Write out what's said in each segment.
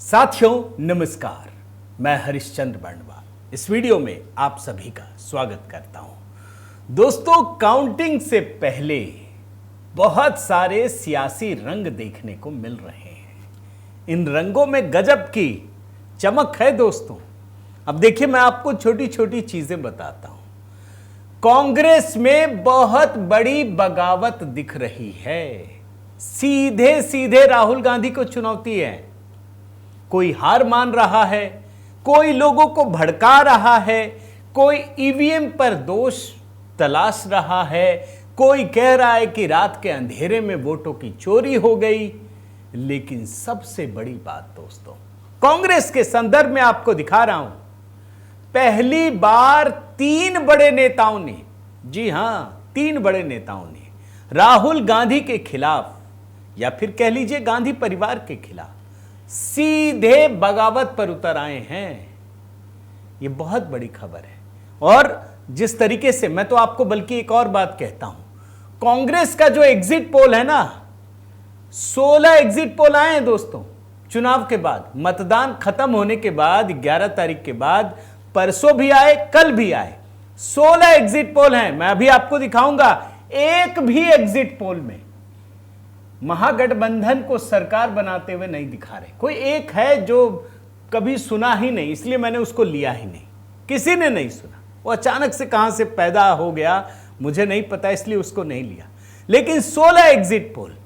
साथियों नमस्कार, मैं हरिश्चंद्र बर्णवाल इस वीडियो में आप सभी का स्वागत करता हूं। दोस्तों, काउंटिंग से पहले बहुत सारे सियासी रंग देखने को मिल रहे हैं। इन रंगों में गजब की चमक है दोस्तों। अब देखिए, मैं आपको छोटी छोटी चीजें बताता हूं। कांग्रेस में बहुत बड़ी बगावत दिख रही है। सीधे सीधे राहुल गांधी को चुनौती है। कोई हार मान रहा है, कोई लोगों को भड़का रहा है, कोई ईवीएम पर दोष तलाश रहा है, कोई कह रहा है कि रात के अंधेरे में वोटों की चोरी हो गई। लेकिन सबसे बड़ी बात दोस्तों, कांग्रेस के संदर्भ में आपको दिखा रहा हूं। पहली बार तीन बड़े नेताओं ने, जी हां, तीन बड़े नेताओं ने राहुल गांधी के खिलाफ या फिर कह लीजिए गांधी परिवार के खिलाफ सीधे बगावत पर उतर आए हैं। यह बहुत बड़ी खबर है। और जिस तरीके से, मैं तो आपको बल्कि एक और बात कहता हूं, कांग्रेस का जो एग्जिट पोल है ना, 16 एग्जिट पोल आए हैं दोस्तों चुनाव के बाद, मतदान खत्म होने के बाद, 11 तारीख के बाद, परसों भी आए, कल भी आए। 16 एग्जिट पोल हैं। मैं अभी आपको दिखाऊंगा। एक भी एग्जिट पोल में महागठबंधन को सरकार बनाते हुए नहीं दिखा रहे। कोई एक है जो कभी सुना ही नहीं, इसलिए मैंने उसको लिया ही नहीं। किसी ने नहीं सुना। वो अचानक से कहां से पैदा हो गया मुझे नहीं पता, इसलिए उसको नहीं लिया। लेकिन 16 एग्जिट पोल।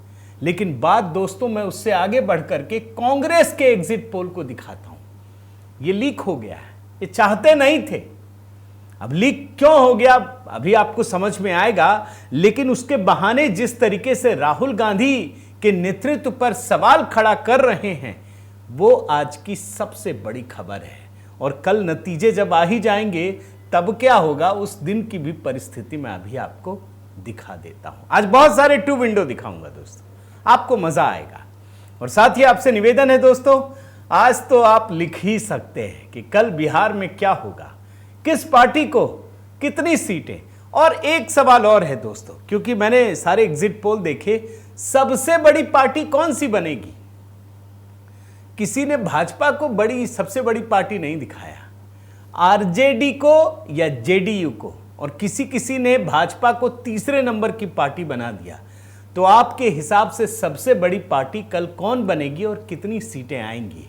लेकिन बात दोस्तों, मैं उससे आगे बढ़कर के कांग्रेस के एग्जिट पोल को दिखाता हूं। ये लीक हो गया है। ये चाहते नहीं थे। अब लीक क्यों हो गया अभी आपको समझ में आएगा। लेकिन उसके बहाने जिस तरीके से राहुल गांधी के नेतृत्व पर सवाल खड़ा कर रहे हैं, वो आज की सबसे बड़ी खबर है। और कल नतीजे जब आ ही जाएंगे तब क्या होगा, उस दिन की भी परिस्थिति मैं अभी आपको दिखा देता हूं। आज बहुत सारे टू विंडो दिखाऊंगा दोस्तों, आपको मजा आएगा। और साथ ही आपसे निवेदन है दोस्तों, आज तो आप लिख ही सकते हैं कि कल बिहार में क्या होगा, किस पार्टी को कितनी सीटें। और एक सवाल और है दोस्तों, क्योंकि मैंने सारे एग्जिट पोल देखे, सबसे बड़ी पार्टी कौन सी बनेगी। किसी ने भाजपा को सबसे बड़ी पार्टी नहीं दिखाया, आरजेडी को या जेडीयू को, और किसी ने भाजपा को तीसरे नंबर की पार्टी बना दिया। तो आपके हिसाब से सबसे बड़ी पार्टी कल कौन बनेगी और कितनी सीटें आएंगी,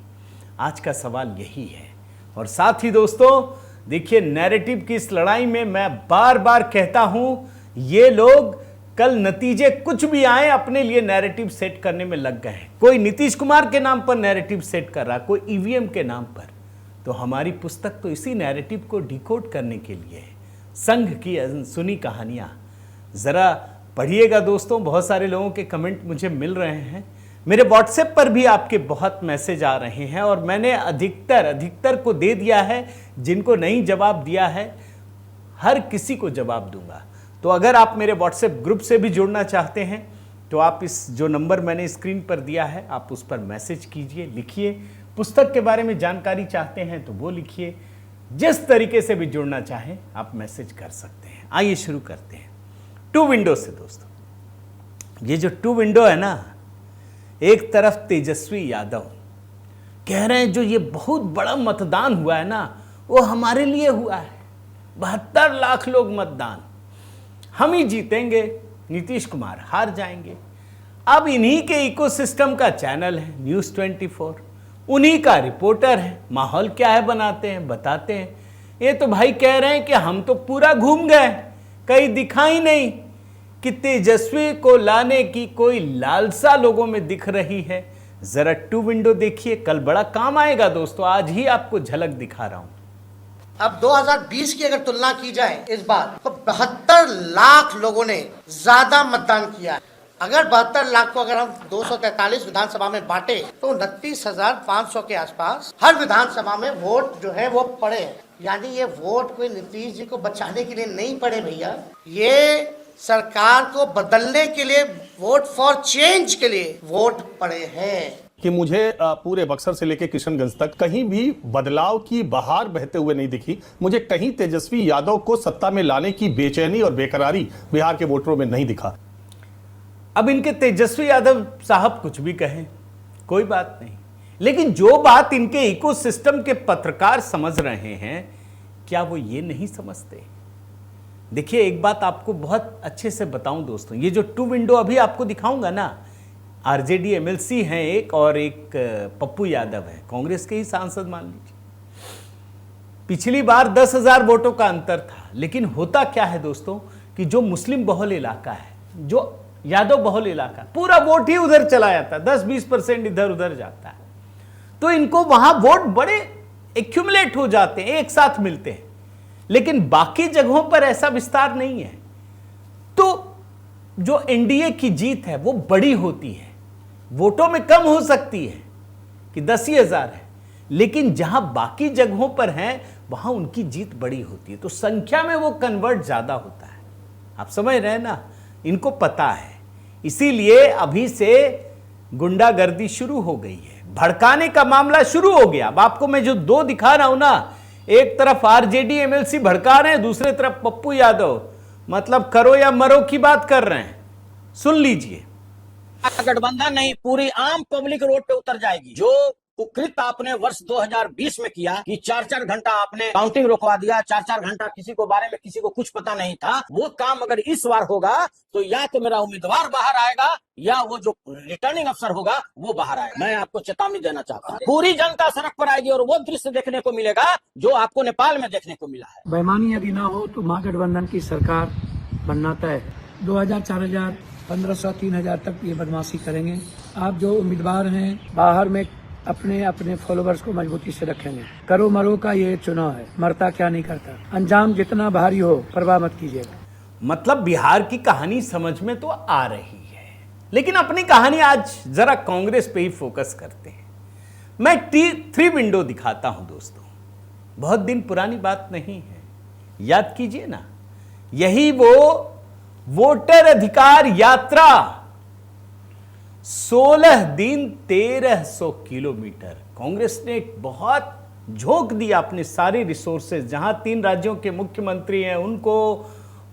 आज का सवाल यही है। और साथ ही दोस्तों देखिए, नैरेटिव की इस लड़ाई में मैं बार बार कहता हूं, ये लोग कल नतीजे कुछ भी आए अपने लिए नैरेटिव सेट करने में लग गए हैं। कोई नीतीश कुमार के नाम पर नैरेटिव सेट कर रहा, कोई ईवीएम के नाम पर। तो हमारी पुस्तक तो इसी नैरेटिव को डिकोड करने के लिए है, संघ की अनसुनी कहानियां। जरा पढ़िएगा दोस्तों। बहुत सारे लोगों के कमेंट मुझे मिल रहे हैं, मेरे व्हाट्सएप पर भी आपके बहुत मैसेज आ रहे हैं, और मैंने अधिकतर को दे दिया है। जिनको नहीं जवाब दिया है, हर किसी को जवाब दूंगा। तो अगर आप मेरे व्हाट्सएप ग्रुप से भी जुड़ना चाहते हैं तो आप इस जो नंबर मैंने स्क्रीन पर दिया है, आप उस पर मैसेज कीजिए, लिखिए। पुस्तक के बारे में जानकारी चाहते हैं तो वो लिखिए। जिस तरीके से भी जुड़ना चाहें आप मैसेज कर सकते हैं। आइए शुरू करते हैं टू विंडो से दोस्तों। ये जो टू विंडो है ना, एक तरफ तेजस्वी यादव कह रहे हैं जो ये बहुत बड़ा मतदान हुआ है ना, वो हमारे लिए हुआ है। 72 लाख लोग मतदान, हम ही जीतेंगे, नीतीश कुमार हार जाएंगे। अब इन्हीं के इकोसिस्टम का चैनल है न्यूज़ 24, उन्हीं का रिपोर्टर है। माहौल क्या है बनाते हैं, बताते हैं। ये तो भाई कह रहे हैं कि हम तो पूरा घूम गए, कहीं दिखा ही नहीं कि तेजस्वी को लाने की कोई लालसा लोगों में दिख रही है। जरा टू विंडो देखिए, कल बड़ा काम आएगा दोस्तों। आज ही आपको झलक दिखा रहा हूं। अब 2020 की अगर तुलना की जाए इस बार, तो 72 लाख लोगों ने ज्यादा मतदान किया। अगर 72 लाख को अगर हम 243 विधानसभा में बांटे तो 29,500 के आसपास हर विधानसभा में वोट जो है वो पड़े हैं। यानी ये वोट कोई नीतीश जी को बचाने के लिए नहीं पड़े भैया, ये सरकार को बदलने के लिए, वोट फॉर चेंज के लिए वोट पड़े हैं। कि मुझे पूरे बक्सर से लेकर किशनगंज तक कहीं भी बदलाव की बहार बहते हुए नहीं दिखी। मुझे कहीं तेजस्वी यादव को सत्ता में लाने की बेचैनी और बेकरारी बिहार के वोटरों में नहीं दिखा। अब इनके तेजस्वी यादव साहब कुछ भी कहें, कोई बात नहीं, लेकिन जो बात इनके इकोसिस्टम के पत्रकार समझ रहे हैं, क्या वो ये नहीं समझते? देखिए, एक बात आपको बहुत अच्छे से बताऊं दोस्तों, ये जो 2 विंडो अभी आपको दिखाऊंगा ना, आरजेडी एमएलसी हैं एक, और एक पप्पू यादव है, कांग्रेस के ही सांसद मान लीजिए। पिछली बार 10,000 वोटों का अंतर था, लेकिन होता क्या है दोस्तों कि जो मुस्लिम बहुल इलाका है, जो यादव बहुल इलाका, पूरा वोट ही उधर चला जाता है, 10-20% इधर उधर जाता है, तो इनको वहां वोट बड़े एक्यूमुलेट हो जाते हैं, एक साथ मिलते हैं। लेकिन बाकी जगहों पर ऐसा विस्तार नहीं है, तो जो एनडीए की जीत है वो बड़ी होती है, वोटों में कम हो सकती है कि 10,000 है, लेकिन जहां बाकी जगहों पर हैं वहां उनकी जीत बड़ी होती है, तो संख्या में वो कन्वर्ट ज्यादा होता है। आप समझ रहे हैं ना, इनको पता है, इसीलिए अभी से गुंडागर्दी शुरू हो गई है, भड़काने का मामला शुरू हो गया। अब आपको मैं जो 2 दिखा रहा हूं ना, एक तरफ आरजेडी एमएलसी भड़का रहे हैं, दूसरे तरफ पप्पू यादव, मतलब करो या मरो की बात कर रहे हैं। सुन लीजिए। गठबंधन नहीं, पूरी आम पब्लिक रोड पे उतर जाएगी। जो कुकृत आपने वर्ष 2020 में किया कि 4-4 घंटा आपने काउंटिंग रोकवा दिया, 4-4 घंटा किसी को बारे में किसी को कुछ पता नहीं था, वो काम अगर इस बार होगा तो या तो मेरा उम्मीदवार बाहर आएगा या वो जो रिटर्निंग अफसर होगा वो बाहर आएगा। मैं आपको चेतावनी देना चाहता हूँ, पूरी जनता सड़क पर आएगी और वो दृश्य देखने को मिलेगा जो आपको नेपाल में देखने को मिला है। बेईमानी यदि ना हो तो महागठबंधन की सरकार बनना तय है। 2,000, 4,000, 1,500, 3,000 तक ये बदमाशी करेंगे। आप जो उम्मीदवार हैं बाहर में अपने अपने फॉलोवर्स को मजबूती से रखेंगे। करो मरो का ये चुनाव है, मरता क्या नहीं करता। अंजाम जितना भारी हो परवाह मत कीजिएगा। मतलब बिहार की कहानी समझ में तो आ रही है, लेकिन अपनी कहानी आज जरा कांग्रेस पे ही फोकस करते हैं। मैं T3 विंडो दिखाता हूं दोस्तों, बहुत दिन पुरानी बात नहीं है, याद कीजिए ना, यही वो वोटर अधिकार यात्रा, 16 दिन 1,300 किलोमीटर। कांग्रेस ने एक बहुत झोंक दिया अपने सारे रिसोर्सेज, जहां 3 राज्यों के मुख्यमंत्री हैं उनको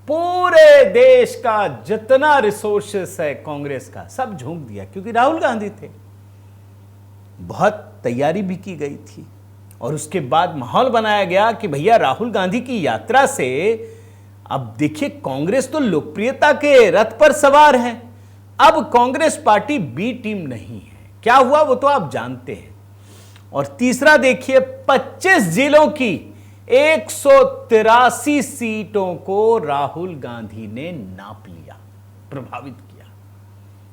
पूरे देश का जितना रिसोर्सेस है कांग्रेस का सब झोंक दिया, क्योंकि राहुल गांधी थे। बहुत तैयारी भी की गई थी और उसके बाद माहौल बनाया गया कि भैया राहुल गांधी की यात्रा से, अब देखिए कांग्रेस तो लोकप्रियता के रथ पर सवार है, अब कांग्रेस पार्टी बी टीम नहीं है। क्या हुआ वो तो आप जानते हैं। और तीसरा देखिए, 25 जिलों की 183 सीटों को राहुल गांधी ने नाप लिया, प्रभावित किया।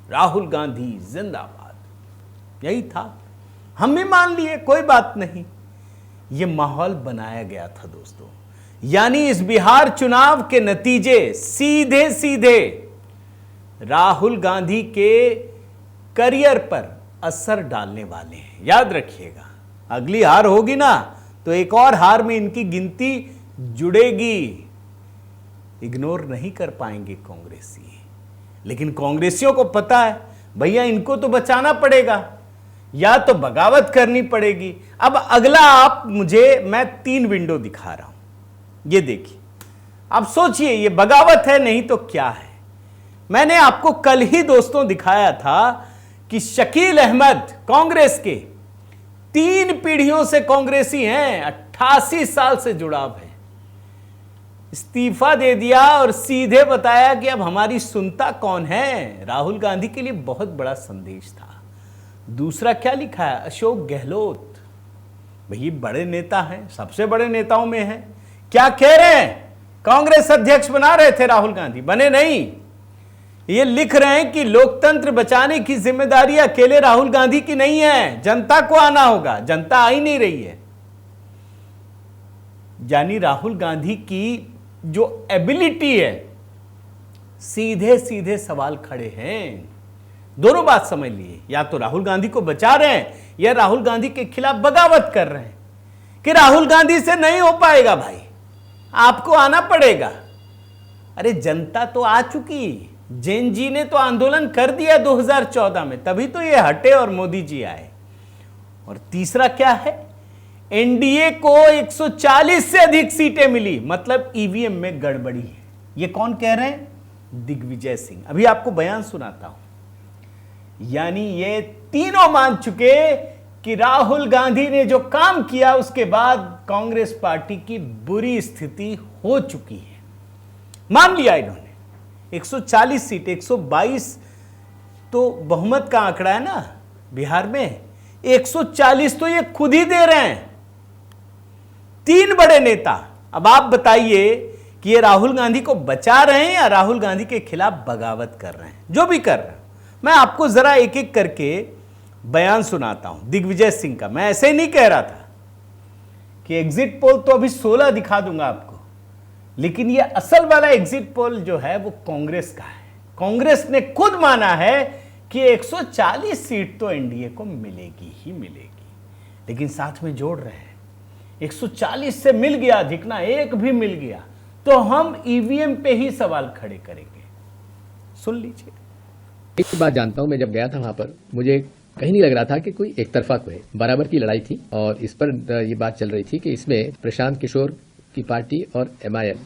राहुल गांधी जिंदाबाद, यही था, हम भी मान लिए, कोई बात नहीं। यह माहौल बनाया गया था दोस्तों, यानी इस बिहार चुनाव के नतीजे सीधे सीधे राहुल गांधी के करियर पर असर डालने वाले हैं। याद रखिएगा, अगली हार होगी ना तो एक और हार में इनकी गिनती जुड़ेगी। इग्नोर नहीं कर पाएंगे कांग्रेसी, लेकिन कांग्रेसियों को पता है भैया इनको तो बचाना पड़ेगा, या तो बगावत करनी पड़ेगी। अब अगला आप मुझे, मैं 3 विंडो दिखा रहा हूं, ये देखिए। आप सोचिए ये बगावत है नहीं तो क्या है। मैंने आपको कल ही दोस्तों दिखाया था कि शकील अहमद कांग्रेस के 3 पीढ़ियों से कांग्रेसी हैं, 88 साल से जुड़ाव है, इस्तीफा दे दिया और सीधे बताया कि अब हमारी सुनता कौन है। राहुल गांधी के लिए बहुत बड़ा संदेश था। दूसरा क्या लिखा है, अशोक गहलोत, भाई बड़े नेता हैं, सबसे बड़े नेताओं में हैं, क्या कह रहे हैं, कांग्रेस अध्यक्ष बना रहे थे राहुल गांधी, बने नहीं। ये लिख रहे हैं कि लोकतंत्र बचाने की जिम्मेदारी अकेले राहुल गांधी की नहीं है, जनता को आना होगा, जनता आ ही नहीं रही है। यानी राहुल गांधी की जो एबिलिटी है, सीधे सीधे सवाल खड़े हैं। दोनों बात समझ लिए, या तो राहुल गांधी को बचा रहे हैं या राहुल गांधी के खिलाफ बगावत कर रहे हैं कि राहुल गांधी से नहीं हो पाएगा भाई, आपको आना पड़ेगा। अरे जनता तो आ चुकी, जैन जी ने तो आंदोलन कर दिया 2014 में, तभी तो ये हटे और मोदी जी आए। और तीसरा क्या है, एनडीए को 140 से अधिक सीटें मिली, मतलब ईवीएम में गड़बड़ी है। ये कौन कह रहे हैं, दिग्विजय सिंह। अभी आपको बयान सुनाता हूं। यानी ये तीनों मान चुके कि राहुल गांधी ने जो काम किया उसके बाद कांग्रेस पार्टी की बुरी स्थिति हो चुकी है। मान लिया इन्होंने 140 सीट, 122 तो बहुमत का आंकड़ा है ना बिहार में, 140 तो ये खुद ही दे रहे हैं, 3 बड़े नेता। अब आप बताइए कि ये राहुल गांधी को बचा रहे हैं या राहुल गांधी के खिलाफ बगावत कर रहे हैं। जो भी कर रहे हैं, मैं आपको जरा एक एक करके बयान सुनाता हूं दिग्विजय सिंह का। मैं ऐसे ही नहीं कह रहा था कि एग्जिट पोल तो अभी 16 दिखा दूंगा आपको, लेकिन ये असल वाला एग्जिट पोल जो है वो कांग्रेस का है। कांग्रेस ने खुद माना है कि 140 सीट तो एनडीए को मिलेगी ही मिलेगी, लेकिन साथ में जोड़ रहे हैं 140 से मिल गया, जितना एक भी मिल गया तो हम ईवीएम पे ही सवाल खड़े करेंगे। सुन लीजिए। एक बात जानता हूं, मैं जब गया था वहां पर मुझे कहीं नहीं लग रहा था कि कोई एक तरफा कोई बराबर की लड़ाई थी, और इस पर ये बात चल रही थी कि इसमें प्रशांत किशोर की पार्टी और एमआईएम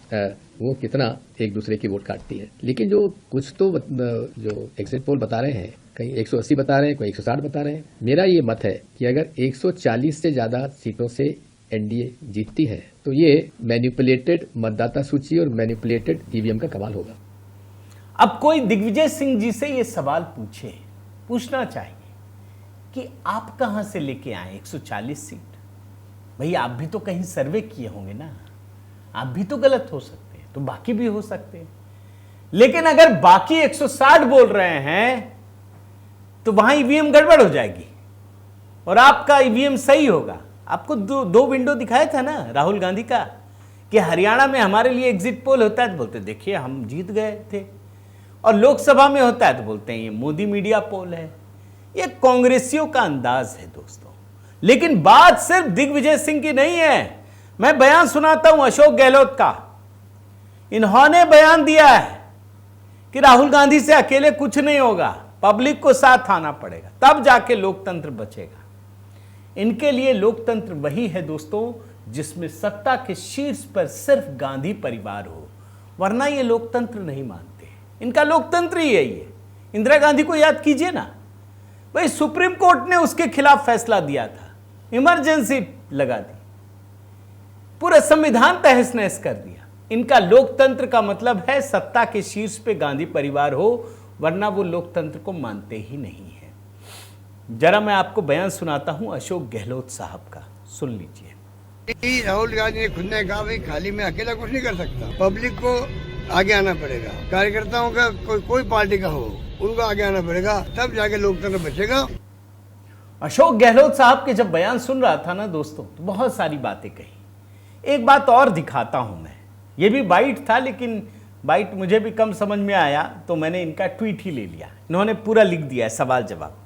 वो कितना एक दूसरे की वोट काटती है। लेकिन जो कुछ तो जो एग्जिट पोल बता रहे हैं, कहीं 180 बता रहे हैं, कोई 160 बता रहे हैं। मेरा ये मत है कि अगर 140 से ज्यादा सीटों से एनडीए जीतती है तो ये मैनिपुलेटेड मतदाता सूची और मैनिपुलेटेड ईवीएम का कमाल होगा। अब कोई दिग्विजय सिंह जी से ये सवाल पूछना चाहिए कि आप कहां से लेके आए 140 सीट? भाई आप भी तो कहीं सर्वे किए होंगे ना, आप भी तो गलत हो सकते हैं, तो बाकी भी हो सकते हैं। लेकिन अगर बाकी 160 बोल रहे हैं तो वहां ईवीएम गड़बड़ हो जाएगी और आपका ईवीएम सही होगा। आपको दो विंडो दिखाया था ना राहुल गांधी का कि हरियाणा में हमारे लिए एग्जिट पोल होता है तो बोलते देखिए हम जीत गए थे, और लोकसभा में होता है तो बोलते हैं ये मोदी मीडिया पोल है। ये कांग्रेसियों का अंदाज है दोस्तों। लेकिन बात सिर्फ दिग्विजय सिंह की नहीं है। मैं बयान सुनाता हूं अशोक गहलोत का। इन्होंने बयान दिया है कि राहुल गांधी से अकेले कुछ नहीं होगा, पब्लिक को साथ आना पड़ेगा, तब जाके लोकतंत्र बचेगा। इनके लिए लोकतंत्र वही है दोस्तों जिसमें सत्ता के शीर्ष पर सिर्फ गांधी परिवार हो, वरना ये लोकतंत्र नहीं मानते। इनका लोकतंत्र ही है ये। इंदिरा गांधी को याद कीजिए ना, भाई सुप्रीम कोर्ट ने उसके खिलाफ फैसला दिया था, इमरजेंसी लगा दी, पूरा संविधान तहस नहस कर दिया। इनका लोकतंत्र का मतलब है सत्ता के शीर्ष पे गांधी परिवार हो, वरना वो लोकतंत्र को मानते ही नहीं है। जरा मैं आपको बयान सुनाता हूं अशोक गहलोत साहब का, सुन लीजिए। राहुल गांधी ने खुद ने कहा भाई खाली मैं अकेला कुछ नहीं कर सकता, पब्लिक को आगे आना पड़ेगा, कार्यकर्ताओं का कोई पार्टी का हो उनको आगे आना पड़ेगा, तब जाके लोकतंत्र बचेगा। अशोक गहलोत साहब के जब बयान सुन रहा था ना दोस्तों, तो बहुत सारी बातें कही। एक बात और दिखाता हूं मैं, ये भी बाइट था लेकिन बाइट मुझे भी कम समझ में आया तो मैंने इनका ट्वीट ही ले लिया। इन्होंने पूरा लिख दिया है सवाल जवाब।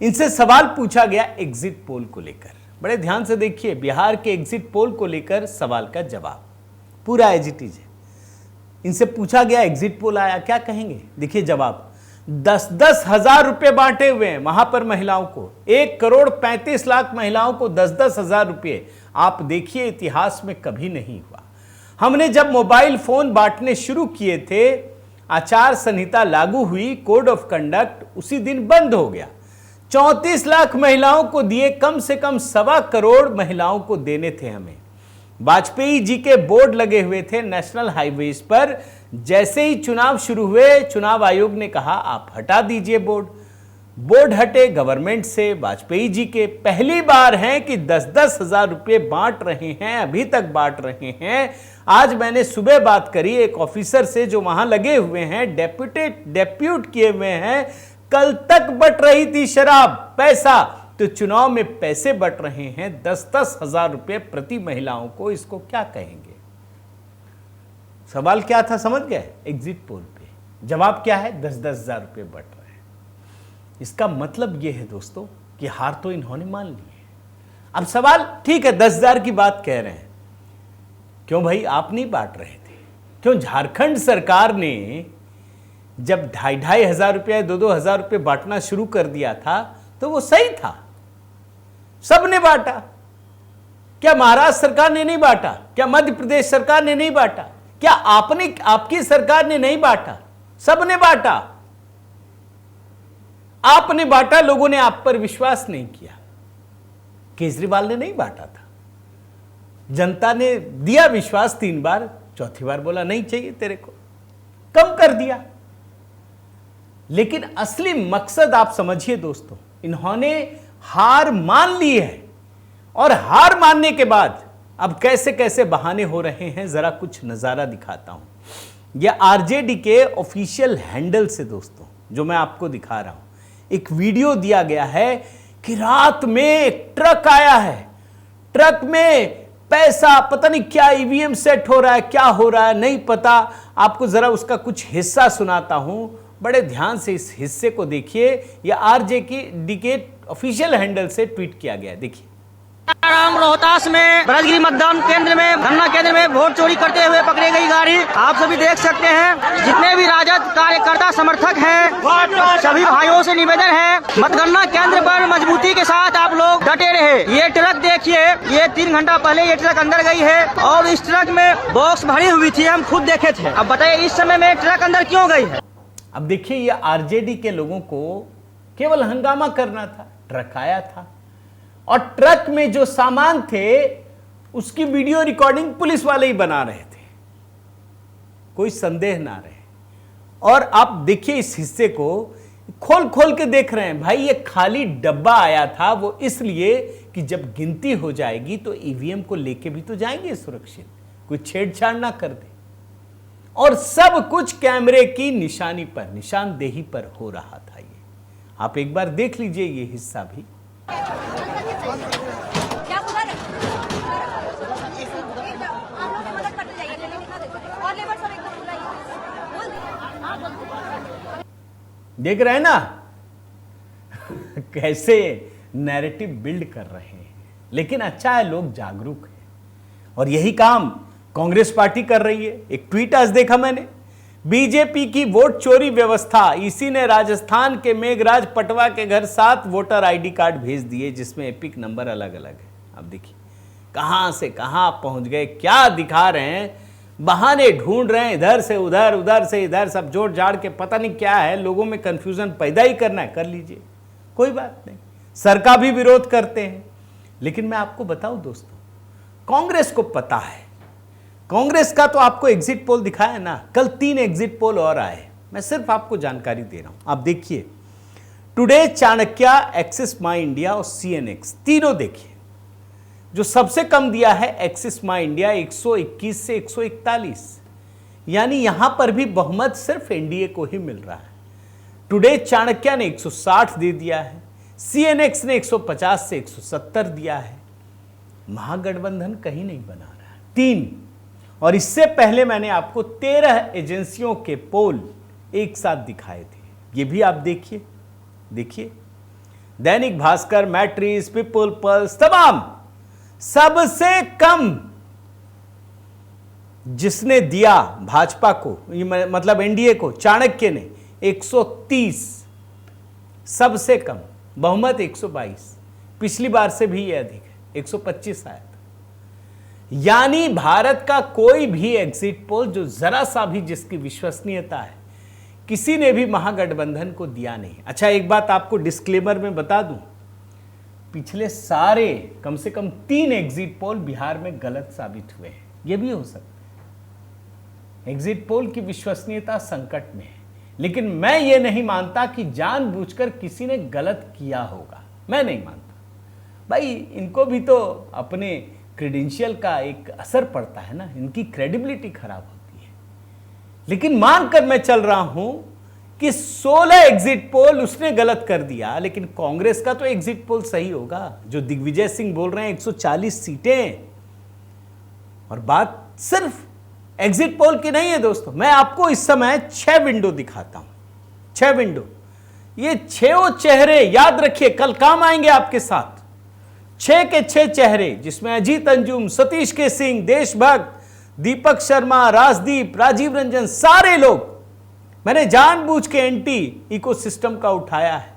इनसे सवाल पूछा गया एग्जिट पोल को लेकर, बड़े ध्यान से देखिए, बिहार के एग्जिट पोल को लेकर सवाल का जवाब पूरा एज इट इज है। इनसे पूछा गया एग्जिट पोल आया, क्या कहेंगे? देखिए जवाब, 10-10 हजार रुपए बांटे हुए हैं वहां पर महिलाओं को, 1,35,00,000 महिलाओं को 10-10 हजार रुपए। आप देखिए इतिहास में कभी नहीं हुआ। हमने जब मोबाइल फोन बांटने शुरू किए थे, आचार संहिता लागू हुई, कोड ऑफ कंडक्ट, उसी दिन बंद हो गया। 34 लाख महिलाओं को दिए, कम से कम 1.25 करोड़ महिलाओं को देने थे हमें। वाजपेयी जी के बोर्ड लगे हुए थे नेशनल हाईवेज पर। जैसे ही चुनाव शुरू हुए, चुनाव आयोग ने कहा आप हटा दीजिए बोर्ड। बोर्ड हटे गवर्नमेंट से, वाजपेयी जी के। पहली बार है कि 10-10 हजार रुपये बांट रहे हैं, अभी तक बांट रहे हैं। आज मैंने सुबह बात करी एक ऑफिसर से जो वहां लगे हुए हैं, डेप्यूट किए हुए हैं। कल तक बट रही थी शराब, पैसा, तो चुनाव में पैसे बट रहे हैं 10-10 हजार रुपये प्रति महिलाओं को। इसको क्या कहेंगे? सवाल क्या था समझ गए? एग्जिट पोल पे जवाब क्या है? 10-10 हजार रुपये बट रहे हैं। इसका मतलब यह है दोस्तों कि हार तो इन्होंने मान ली है। अब सवाल, ठीक है 10,000 की बात कह रहे हैं, क्यों भाई आप नहीं बांट रहे थे? क्यों झारखंड सरकार ने जब 2,500 हजार रुपया 2-2 हजार रुपये बांटना शुरू कर दिया था तो वो सही था, सबने बांटा। क्या महाराष्ट्र सरकार ने नहीं बांटा? क्या मध्य प्रदेश सरकार ने नहीं बांटा? क्या आपकी सरकार ने नहीं बांटा? सबने बांटा। आपने बांटा, लोगों ने आप पर विश्वास नहीं किया। केजरीवाल ने नहीं बांटा था। जनता ने दिया विश्वास 3 बार, चौथी बार बोला नहीं चाहिए तेरे को, कम कर दिया। लेकिन असली मकसद आप समझिए दोस्तों, इन्होंने हार मान ली है और हार मानने के बाद अब कैसे कैसे बहाने हो रहे हैं, जरा कुछ नजारा दिखाता हूं। यह आरजेडी के ऑफिशियल हैंडल से दोस्तों जो मैं आपको दिखा रहा हूं, एक वीडियो दिया गया है कि रात में एक ट्रक आया है, ट्रक में पैसा पता नहीं क्या ईवीएम सेट हो रहा है, क्या हो रहा है नहीं पता। आपको जरा उसका कुछ हिस्सा सुनाता हूं, बड़े ध्यान से इस हिस्से को देखिए। यह आरजेडी के ऑफिशियल हैंडल से ट्वीट किया गया है, देखिए। रोहतास में ब्रजगिरी मतदान केंद्र में, गन्ना केंद्र में वोट चोरी करते हुए पकड़ी गई गाड़ी आप सभी देख सकते हैं। जितने भी राजद कार्यकर्ता समर्थक हैं, सभी भाइयों से निवेदन है, मतगणना केंद्र पर मजबूती के साथ आप लोग डटे रहे। ये ट्रक देखिए, ये 3 घंटा पहले ये ट्रक अंदर गई है और इस ट्रक में बॉक्स भरी हुई थी, हम खुद देखे थे। अब बताइए इस समय में ट्रक अंदर क्यों गई है? अब देखिए, ये आरजेडी के लोगों को केवल हंगामा करना था, ट्रक आया था और ट्रक में जो सामान थे उसकी वीडियो रिकॉर्डिंग पुलिस वाले ही बना रहे थे, कोई संदेह ना रहे। और आप देखिए इस हिस्से को खोल खोल के देख रहे हैं। भाई ये खाली डब्बा आया था, वो इसलिए कि जब गिनती हो जाएगी तो ईवीएम को लेके भी तो जाएंगे सुरक्षित, कोई छेड़छाड़ ना कर दे। और सब कुछ कैमरे की निशानी पर, निशानदेही पर हो रहा था। ये आप एक बार देख लीजिए ये हिस्सा भी। क्या उधर आप लोग मदद करते जाइए, और लेबर सब एकदम देख रहे हैं ना कैसे नैरेटिव बिल्ड कर रहे हैं। लेकिन अच्छा है लोग जागरूक हैं और यही काम कांग्रेस पार्टी कर रही है। एक ट्वीट आज देखा मैंने, बीजेपी की वोट चोरी व्यवस्था, इसी ने राजस्थान के मेघराज पटवा के घर 7 वोटर आईडी कार्ड भेज दिए जिसमें एपिक नंबर अलग अलग है। अब देखिए कहां से कहां पहुंच गए, क्या दिखा रहे हैं, बहाने ढूंढ रहे हैं, इधर से उधर, उधर से इधर, सब जोड़ जाड़ के पता नहीं क्या है। लोगों में कंफ्यूजन पैदा ही करना है, कर लीजिए, कोई बात नहीं। सर का भी विरोध करते हैं। लेकिन मैं आपको बताऊं दोस्तों, कांग्रेस को पता है, कांग्रेस का तो आपको एग्जिट पोल दिखाया ना, कल 3 एग्जिट पोल और आए, मैं सिर्फ आपको जानकारी दे रहा हूं। आप देखिए टुडे, चाणक्य, एक्सिस माई इंडिया और सीएनएक्स, तीनों देखिए। जो सबसे कम दिया है एक्सिस माई इंडिया 121 से 141, यानी यहां पर भी बहुमत सिर्फ एनडीए को ही मिल रहा है। टुडे चाणक्य ने 160 दे दिया है, सीएनएक्स ने 150 से 170 दिया है। महागठबंधन कहीं नहीं बना रहा है। 3 और इससे पहले मैंने आपको 13 एजेंसियों के पोल एक साथ दिखाए थे, ये भी आप देखिए। देखिए Dainik Bhaskar, matrix, people pulse, तमाम सबसे कम जिसने दिया भाजपा को, मतलब एनडीए को, चाणक्य ने 130, सबसे कम बहुमत 122, पिछली बार से भी यह अधिक है, 125 आया था। यानी भारत का कोई भी एग्जिट पोल जो जरा सा भी जिसकी विश्वसनीयता है, किसी ने भी महागठबंधन को दिया नहीं। अच्छा एक बात आपको डिस्क्लेमर में बता दूं, पिछले सारे कम से कम 3 एग्जिट पोल बिहार में गलत साबित हुए हैं। यह भी हो सकता है, एग्जिट पोल की विश्वसनीयता संकट में है। लेकिन मैं ये नहीं मानता कि जानबूझकर किसी ने गलत किया होगा, मैं नहीं मानता। भाई इनको भी तो अपने क्रेडेंशियल का एक असर पड़ता है ना, इनकी क्रेडिबिलिटी खराब होती है। लेकिन मानकर मैं चल रहा हूं कि 16 एग्जिट पोल उसने गलत कर दिया, लेकिन कांग्रेस का तो एग्जिट पोल सही होगा। जो दिग्विजय सिंह बोल रहे हैं 140 सीटें, और बात सिर्फ एग्जिट पोल की नहीं है दोस्तों। मैं आपको इस समय 6 विंडो दिखाता हूं, 6 विंडो। ये 6 चेहरे याद रखिए, कल काम आएंगे आपके साथ। 6 के 6 चेहरे, जिसमें अजीत अंजुम, सतीश के सिंह, देशभक्त, दीपक शर्मा, राजदीप, राजीव रंजन, सारे लोग मैंने जानबूझ के एंटी इकोसिस्टम का उठाया है।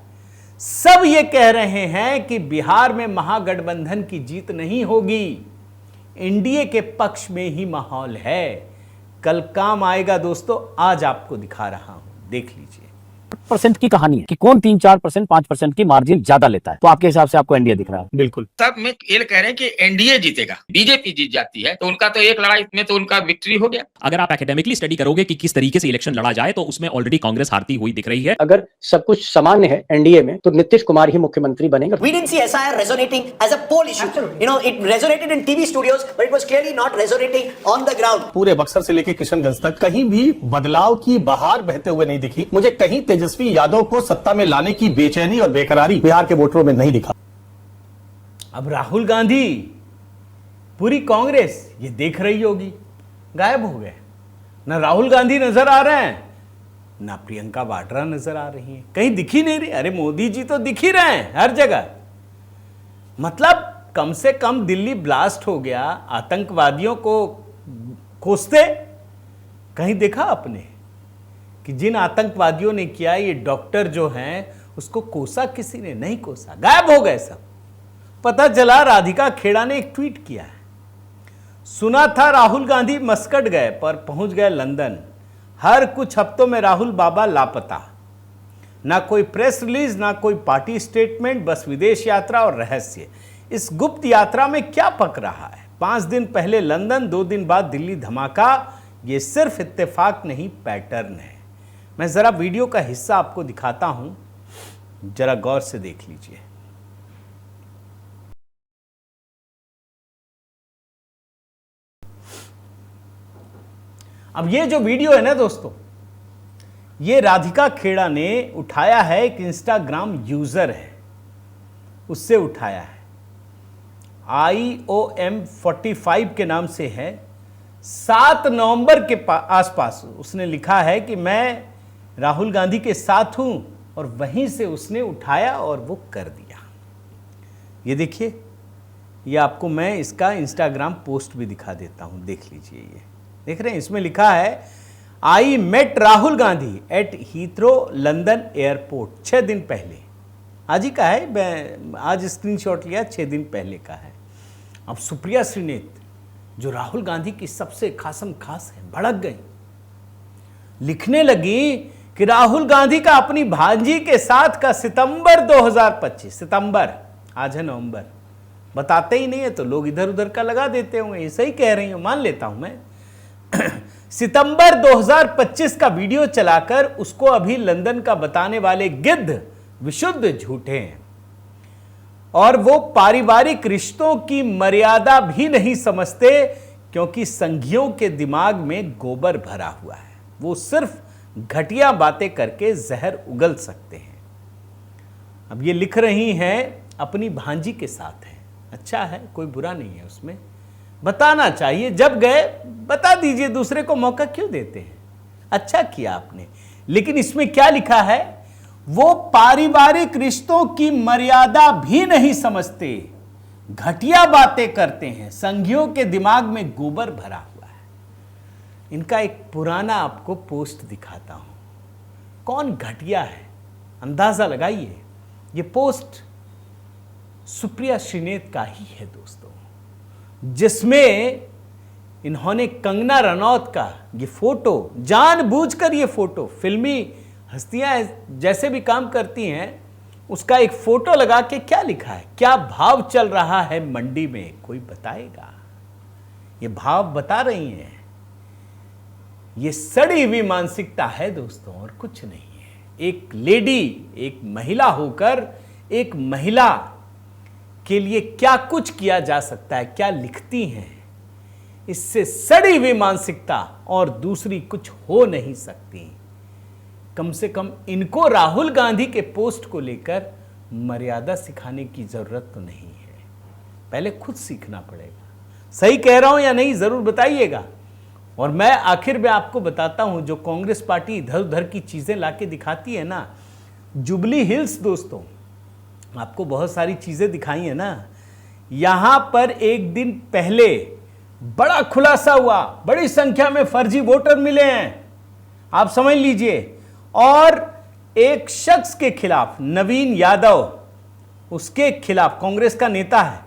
सब ये कह रहे हैं कि बिहार में महागठबंधन की जीत नहीं होगी, एनडीए के पक्ष में ही माहौल है। कल काम आएगा दोस्तों, आज आपको दिखा रहा हूं, देख लीजिए। परसेंट की कहानी है कि कौन 3-4%, 5% की मार्जिन ज्यादा लेता है। तो आपके हिसाब से आपको एनडीए दिख रहा है? बिल्कुल। सब में ये कह रहे हैं कि एनडीए जीतेगा, बीजेपी जीत जाती है तो उनका तो एक लड़ाई में तो उनका विक्ट्री हो गया। अगर आप एकेडमिकली स्टडी करोगे कि किस तरीके से इलेक्शन लड़ा जाए तो उसमें ऑलरेडी कांग्रेस हारती हुई दिख रही है। अगर सब कुछ सामान्य है एनडीए में तो नीतीश कुमार ही मुख्यमंत्री बनेंगे। We didn't see SIR resonating as a poll issue. You know, it resonated in TV studios, but it was clearly not resonating on the ground. पूरे बक्सर से लेकर किशनगंज तक कहीं भी बदलाव की बहार बहते हुए नहीं दिखी। मुझे कहीं तेजस्वी यादव को सत्ता में लाने की बेचैनी और बेकरारी बिहार के वोटरों में नहीं दिखा। अब राहुल गांधी, पूरी कांग्रेस ये देख रही होगी, गायब हो गए। ना राहुल गांधी नजर आ रहे हैं, ना प्रियंका वाड्रा नजर आ रही हैं, कहीं दिख ही नहीं रही। अरे मोदी जी तो दिख ही रहे हैं हर जगह। मतलब कम से कम दिल्ली ब्लास्ट हो गया, आतंकवादियों को कोसते कहीं देखा आपने कि जिन आतंकवादियों ने किया, ये डॉक्टर जो हैं उसको कोसा किसी ने नहीं कोसा, गायब हो गए सब। पता चला राधिका खेड़ा ने एक ट्वीट किया है, सुना था राहुल गांधी मस्कट गए पर पहुंच गए लंदन, हर कुछ हफ्तों में राहुल बाबा लापता, ना कोई प्रेस रिलीज ना कोई पार्टी स्टेटमेंट, बस विदेश यात्रा और रहस्य। इस गुप्त यात्रा में क्या पक रहा है? 5 दिन पहले लंदन, 2 दिन बाद दिल्ली धमाका। ये सिर्फ इत्तेफाक नहीं, पैटर्न है। मैं जरा वीडियो का हिस्सा आपको दिखाता हूं, जरा गौर से देख लीजिए। अब ये जो वीडियो है ना दोस्तों, ये राधिका खेड़ा ने उठाया है, एक इंस्टाग्राम यूजर है उससे उठाया है, IOM45 के नाम से है। 7 नवंबर के आसपास उसने लिखा है कि मैं राहुल गांधी के साथ हूं, और वहीं से उसने उठाया और वो कर दिया। ये देखिए, ये आपको मैं इसका इंस्टाग्राम पोस्ट भी दिखा देता हूं, देख लीजिए। ये देख रहे हैं, इसमें लिखा है I met Rahul Gandhi at Heathrow London airport. 6 दिन पहले, आज ही का है, मैं आज स्क्रीनशॉट लिया, 6 दिन पहले का है। अब सुप्रिया श्रीनेत जो राहुल गांधी की सबसे खासम खास है, भड़क गई, लिखने लगी कि राहुल गांधी का अपनी भांजी के साथ का सितंबर 2025, सितंबर, आज है नवंबर, बताते ही नहीं है तो लोग इधर उधर का लगा देते होंगे, ये सही कह रही हूं, मान लेता हूं मैं। सितंबर 2025 का वीडियो चलाकर उसको अभी लंदन का बताने वाले गिद्ध विशुद्ध झूठे हैं, और वो पारिवारिक रिश्तों की मर्यादा भी नहीं समझते, क्योंकि संघियों के दिमाग में गोबर भरा हुआ है। वो सिर्फ घटिया बातें करके जहर उगल सकते हैं। अब ये लिख रही हैं अपनी भांजी के साथ है, अच्छा है, कोई बुरा नहीं है उसमें, बताना चाहिए, जब गए बता दीजिए, दूसरे को मौका क्यों देते हैं, अच्छा किया आपने। लेकिन इसमें क्या लिखा है, वो पारिवारिक रिश्तों की मर्यादा भी नहीं समझते, घटिया बातें करते हैं, संघियों के दिमाग में गोबर भरा हुआ है। इनका एक पुराना आपको पोस्ट दिखाता हूं, कौन घटिया है अंदाजा लगाइए। ये पोस्ट सुप्रिया श्रीनेत का ही है दोस्तों, जिसमें इन्होंने कंगना रनौत का ये फोटो, जानबूझकर ये फोटो, फिल्मी हस्तियां जैसे भी काम करती हैं उसका एक फोटो लगा के क्या लिखा है, क्या भाव चल रहा है मंडी में, कोई बताएगा? ये भाव बता रही हैं, ये सड़ी हुई मानसिकता है दोस्तों, और कुछ नहीं है। एक लेडी, एक महिला होकर एक महिला के लिए क्या कुछ किया जा सकता है, क्या लिखती हैं, इससे सड़ी हुई मानसिकता और दूसरी कुछ हो नहीं सकती। कम से कम इनको राहुल गांधी के पोस्ट को लेकर मर्यादा सिखाने की जरूरत तो नहीं है, पहले खुद सीखना पड़ेगा। सही कह रहा हूं या नहीं जरूर बताइएगा। और मैं आखिर में आपको बताता हूं, जो कांग्रेस पार्टी इधर उधर की चीजें लाके दिखाती है ना, जुबली हिल्स दोस्तों, आपको बहुत सारी चीजें दिखाई है ना, यहां पर एक दिन पहले बड़ा खुलासा हुआ, बड़ी संख्या में फर्जी वोटर मिले हैं, आप समझ लीजिए। और एक शख्स के खिलाफ, नवीन यादव, उसके खिलाफ, कांग्रेस का नेता है,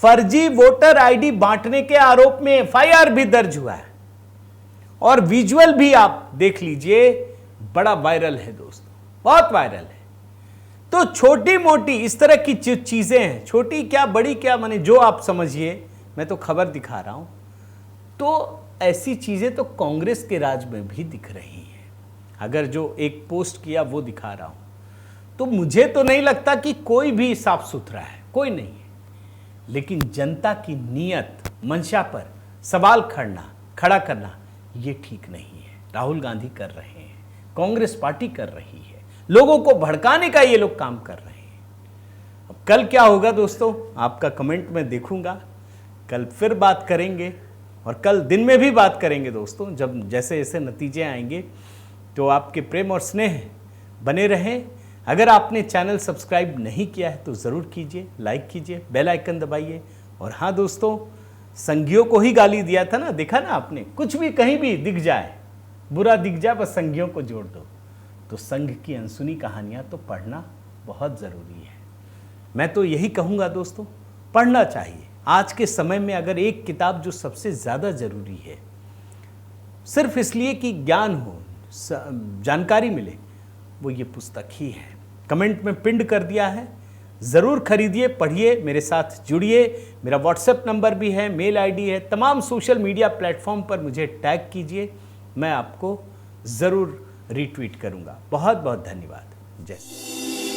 फर्जी वोटर आईडी बांटने के आरोप में एफआईआर भी दर्ज हुआ है, और विजुअल भी आप देख लीजिए, बड़ा वायरल है दोस्तों। बहुत वायरल है। तो छोटी मोटी इस तरह की चीजें हैं, छोटी क्या बड़ी क्या, माने जो आप समझिए, मैं तो खबर दिखा रहा हूं। तो ऐसी चीजें तो कांग्रेस के राज में भी दिख रही हैं। अगर जो एक पोस्ट किया वो दिखा रहा हूं, तो मुझे तो नहीं लगता कि कोई भी साफ सुथरा है, कोई नहीं है। लेकिन जनता की नीयत, मंशा पर सवाल खड़ा करना ये ठीक नहीं है। राहुल गांधी कर रहे हैं, कांग्रेस पार्टी कर रही है, लोगों को भड़काने का ये लोग काम कर रहे हैं। अब कल क्या होगा दोस्तों, आपका कमेंट में देखूंगा। कल फिर बात करेंगे और कल दिन में भी बात करेंगे दोस्तों, जब जैसे जैसे नतीजे आएंगे। तो आपके प्रेम और स्नेह बने रहें। अगर आपने चैनल सब्सक्राइब नहीं किया है तो ज़रूर कीजिए, लाइक कीजिए, बेल आइकन दबाइए। और हाँ दोस्तों, संघियों को ही गाली दिया था ना, देखा ना आपने, कुछ भी कहीं भी दिख जाए, बुरा दिख जाए, बस संघियों को जोड़ दो। तो संघ की अनसुनी कहानियाँ तो पढ़ना बहुत ज़रूरी है। मैं तो यही कहूँगा दोस्तों, पढ़ना चाहिए। आज के समय में अगर एक किताब जो सबसे ज़्यादा ज़रूरी है, सिर्फ इसलिए कि ज्ञान हो, जानकारी मिले, वो ये पुस्तक ही है। कमेंट में पिंड कर दिया है, ज़रूर खरीदिए, पढ़िए, मेरे साथ जुड़िए। मेरा व्हाट्सएप नंबर भी है, मेल आईडी है। तमाम सोशल मीडिया प्लेटफॉर्म पर मुझे टैग कीजिए, मैं आपको ज़रूर रीट्वीट करूँगा। बहुत बहुत धन्यवाद। जय श्री राम।